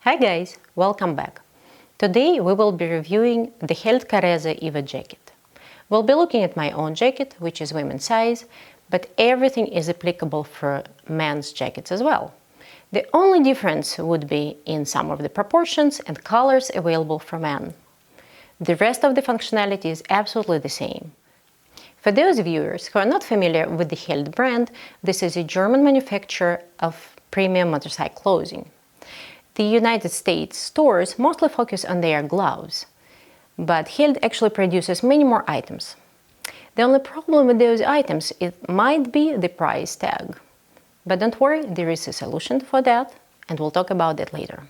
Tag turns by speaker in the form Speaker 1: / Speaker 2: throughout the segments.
Speaker 1: Hi guys, welcome back. Today we will be reviewing the Held Carese Evo jacket. We'll be looking at my own jacket, which is women's size, but everything is applicable for men's jackets as well. The only difference would be in some of the proportions and colors available for men. The rest of the functionality is absolutely the same. For those viewers who are not familiar with the Held brand, this is a German manufacturer of premium motorcycle clothing. The United States stores mostly focus on their gloves, but Held actually produces many more items. The only problem with those items might be the price tag. But don't worry, there is a solution for that, and we'll talk about that later.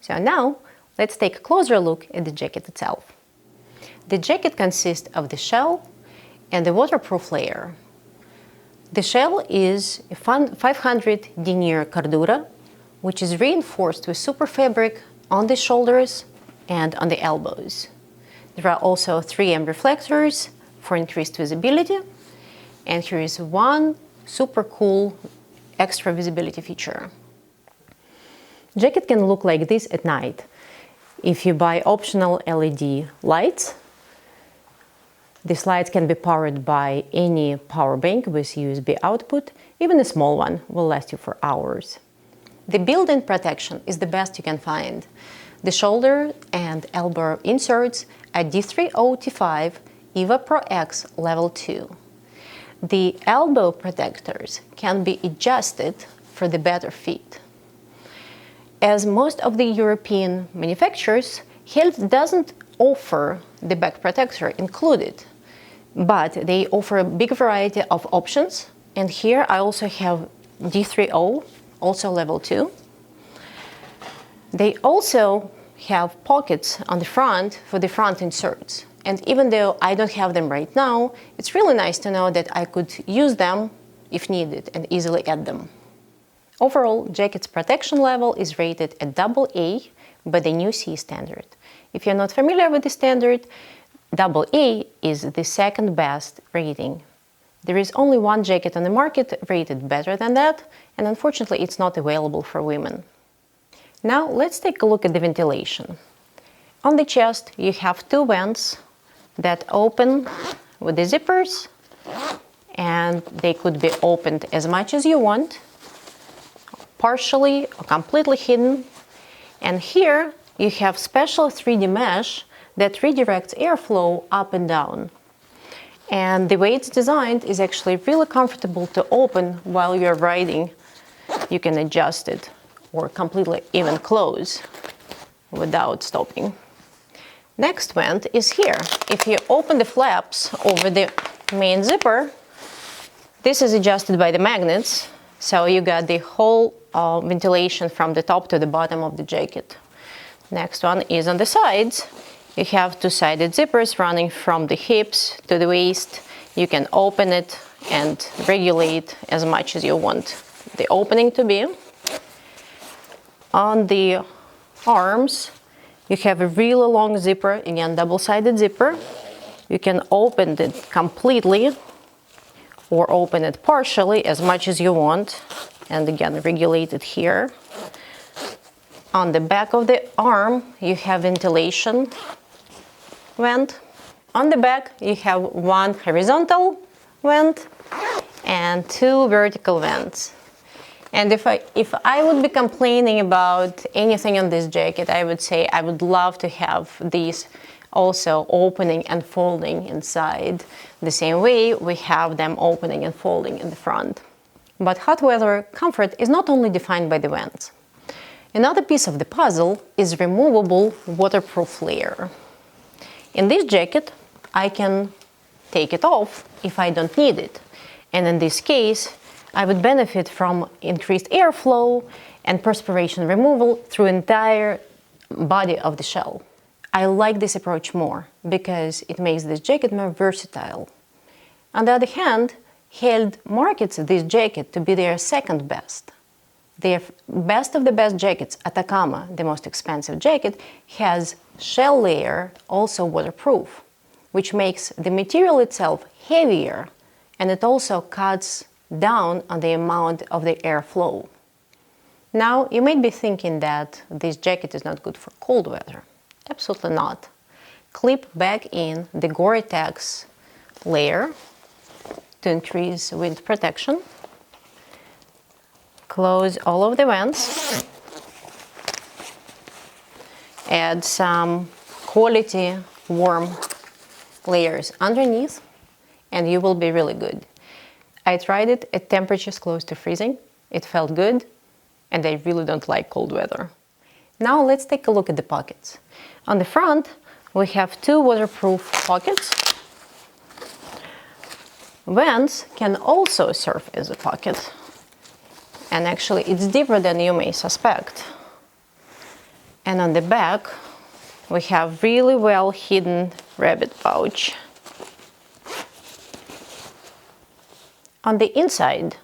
Speaker 1: So now, let's take a closer look at the jacket itself. The jacket consists of the shell and the waterproof layer. The shell is a 500 denier cordura, which is reinforced with super fabric on the shoulders and on the elbows. There are also 3M reflectors for increased visibility, and here is one super cool extra visibility feature. Jacket can look like this at night. If you buy optional LED lights, these lights can be powered by any power bank with USB output. Even a small one will last you for hours. The built-in protection is the best you can find. The shoulder and elbow inserts are D3O-T5 Evo Pro X Level 2. The elbow protectors can be adjusted for the better fit. As most of the European manufacturers, Held doesn't offer the back protector included, but they offer a big variety of options. And here I also have D3O, also level 2. They also have pockets on the front for the front inserts. And even though I don't have them right now, it's really nice to know that I could use them if needed and easily add them. Overall, jacket's protection level is rated at AA by the new C standard. If you're not familiar with the standard, AA is the second best rating. There is only one jacket on the market rated better than that, and unfortunately it's not available for women. Now let's take a look at the ventilation. On the chest you have two vents that open with the zippers, and they could be opened as much as you want, partially or completely hidden. And here you have special 3D mesh that redirects airflow up and down. And the way it's designed is actually really comfortable to open while you're riding. You can adjust it or completely even close without stopping. Next vent is here. If you open the flaps over the main zipper, this is adjusted by the magnets, so you got the whole ventilation from the top to the bottom of the jacket. Next one is on the sides. You have two-sided zippers running from the hips to the waist. You can open it and regulate as much as you want the opening to be. On the arms, you have a really long zipper, again double-sided zipper. You can open it completely or open it partially as much as you want, and again regulate it here. On the back of the arm you have ventilation vent. On the back you have one horizontal vent and two vertical vents. And if I would be complaining about anything on this jacket, I would say I would love to have these also opening and folding inside, the same way we have them opening and folding in the front. But hot weather comfort is not only defined by the vents. Another piece of the puzzle is removable waterproof layer. In this jacket, I can take it off if I don't need it. And in this case, I would benefit from increased airflow and perspiration removal through entire body of the shell. I like this approach more because it makes this jacket more versatile. On the other hand, Held markets this jacket to be their second best. Their best of the best jackets, Atacama, the most expensive jacket, has shell layer also waterproof, which makes the material itself heavier, and it also cuts down on the amount of the airflow. Now, you might be thinking that this jacket is not good for cold weather. Absolutely not. Clip back in the Gore-Tex layer to increase wind protection. Close all of the vents. Add some quality warm layers underneath, and you will be really good. I tried it at temperatures close to freezing. It felt good, and I really don't like cold weather. Now let's take a look at the pockets. On the front, we have two waterproof pockets. Vents can also serve as a pocket, and actually it's deeper than you may suspect. And on the back, we have really well hidden rabbit pouch. On the inside,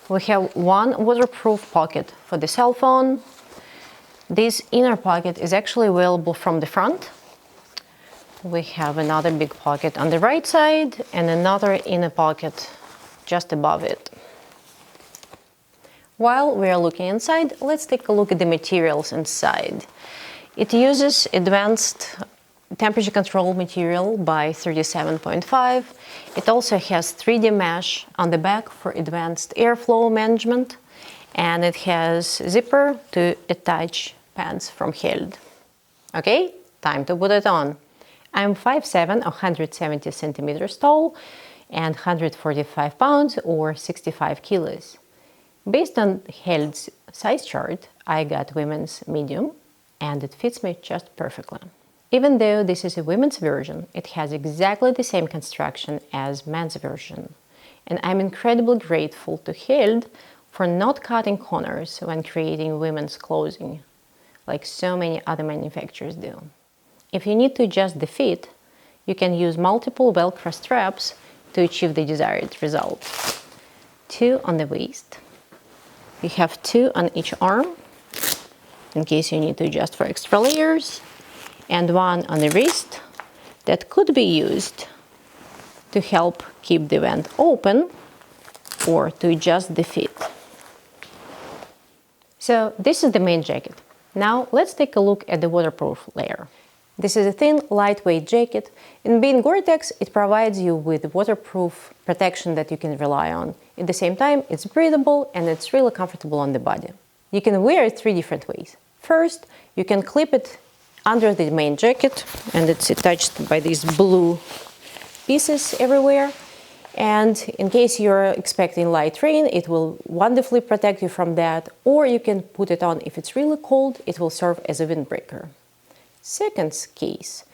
Speaker 1: we have one waterproof pocket for the cell phone. This inner pocket is actually available from the front. We have another big pocket on the right side and another inner pocket just above it. While we are looking inside, let's take a look at the materials inside. It uses advanced temperature control material by 37.5. It also has 3D mesh on the back for advanced airflow management, and it has zipper to attach pants from Held. Okay, time to put it on. I'm 5'7", 170 centimeters tall, and 145 pounds or 65 kilos. Based on Held's size chart, I got women's medium, and it fits me just perfectly. Even though this is a women's version, it has exactly the same construction as men's version. And I'm incredibly grateful to Held for not cutting corners when creating women's clothing, like so many other manufacturers do. If you need to adjust the fit, you can use multiple Velcro straps to achieve the desired result. 2 on the waist. You have 2 on each arm, in case you need to adjust for extra layers, and 1 on the wrist that could be used to help keep the vent open or to adjust the fit. So this is the main jacket. Now let's take a look at the waterproof layer. This is a thin, lightweight jacket, and being Gore-Tex, it provides you with waterproof protection that you can rely on. At the same time, it's breathable and it's really comfortable on the body. You can wear it 3 different ways. First, you can clip it under the main jacket, and it's attached by these blue pieces everywhere. And in case you're expecting light rain, it will wonderfully protect you from that. Or you can put it on if it's really cold, it will serve as a windbreaker. Second case,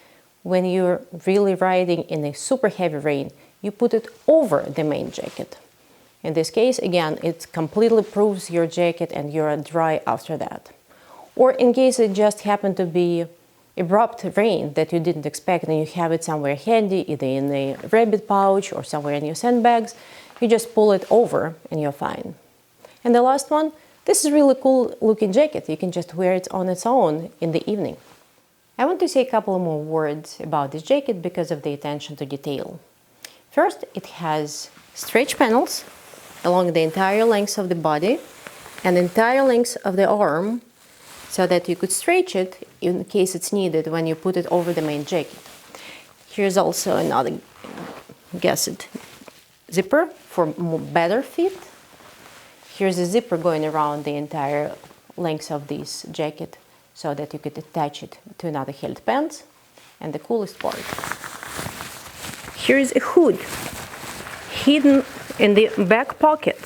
Speaker 1: when you're really riding in a super heavy rain, you put it over the main jacket. In this case, again, it completely proofs your jacket and you're dry after that. Or in case it just happened to be abrupt rain that you didn't expect and you have it somewhere handy, either in a rabbit pouch or somewhere in your sandbags, you just pull it over and you're fine. And the last one, this is a really cool looking jacket. You can just wear it on its own in the evening. I want to say a couple more words about this jacket because of the attention to detail. First, it has stretch panels along the entire length of the body and the entire length of the arm, so that you could stretch it in case it's needed when you put it over the main jacket. Here's also another gusset zipper for better fit. Here's a zipper going around the entire length of this jacket so that you could attach it to another Held pants. And the coolest part, here's a hood hidden in the back pocket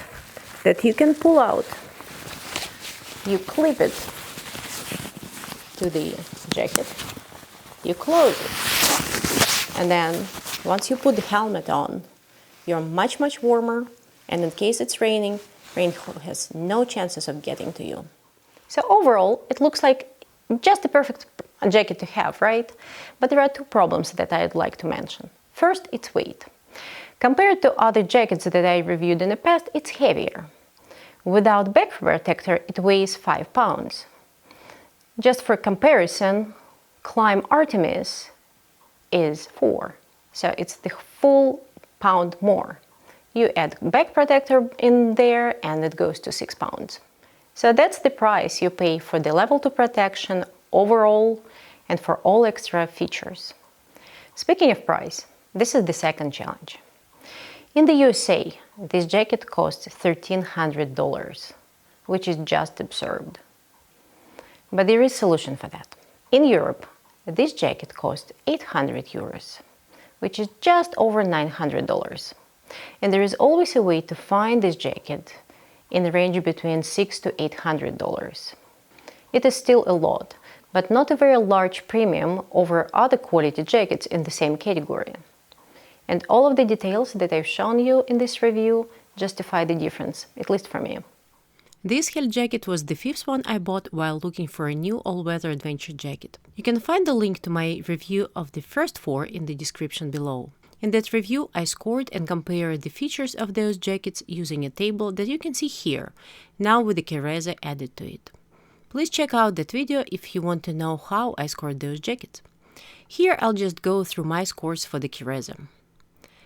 Speaker 1: that you can pull out. You clip it to the jacket, you close it, and then once you put the helmet on, you're much warmer, and in case it's raining, rain has no chances of getting to you. So overall, it looks like just a perfect jacket to have, right? But there are 2 problems that I'd like to mention. First, its weight. Compared to other jackets that I reviewed in the past, it's heavier. Without back protector, it weighs 5 pounds. Just for comparison, Climb Artemis is 4, so it's the full pound more. You add back protector in there and it goes to 6 pounds. So that's the price you pay for the level 2 protection overall and for all extra features. Speaking of price, this is the second challenge. In the USA, this jacket costs $1,300, which is just absurd. But there is a solution for that. In Europe, this jacket costs 800 euros, which is just over $900. And there is always a way to find this jacket in the range between $600 to $800. It is still a lot, but not a very large premium over other quality jackets in the same category. And all of the details that I've shown you in this review justify the difference, at least for me. This Held jacket was the fifth one I bought while looking for a new all-weather adventure jacket. You can find the link to my review of the first four in the description below. In that review, I scored and compared the features of those jackets using a table that you can see here, now with the Carese added to it. Please check out that video if you want to know how I scored those jackets. Here I'll just go through my scores for the Carese.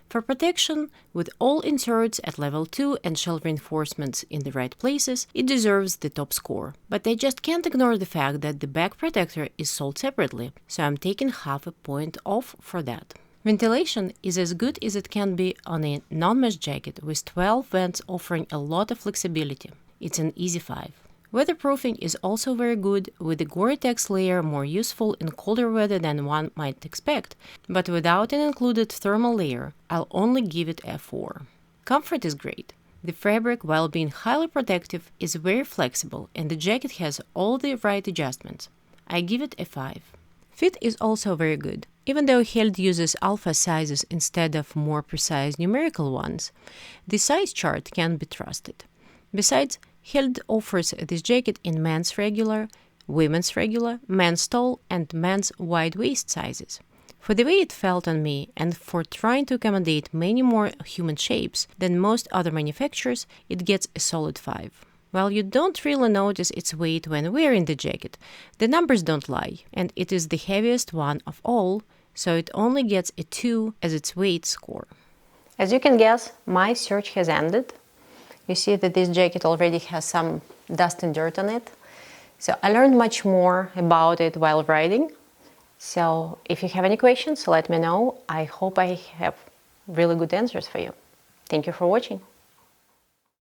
Speaker 1: For protection, with all inserts at level 2 and shell reinforcements in the right places, it deserves the top score. But I just can't ignore the fact that the back protector is sold separately, so I'm taking half a point off for that. Ventilation is as good as it can be on a non-mesh jacket, with 12 vents offering a lot of flexibility. It's an easy 5. Weatherproofing is also very good, with the Gore-Tex layer more useful in colder weather than one might expect, but without an included thermal layer, I'll only give it a 4. Comfort is great. The fabric, while being highly protective, is very flexible and the jacket has all the right adjustments. I give it a 5. Fit is also very good. Even though Held uses alpha sizes instead of more precise numerical ones, the size chart can be trusted. Besides, Held offers this jacket in men's regular, women's regular, men's tall, and men's wide waist sizes. For the way it felt on me and for trying to accommodate many more human shapes than most other manufacturers, it gets a solid 5. While you don't really notice its weight when wearing the jacket, the numbers don't lie, and it is the heaviest one of all, so it only gets a 2 as its weight score. As you can guess, my search has ended. You see that this jacket already has some dust and dirt on it. So I learned much more about it while riding. So if you have any questions, let me know. I hope I have really good answers for you. Thank you for watching.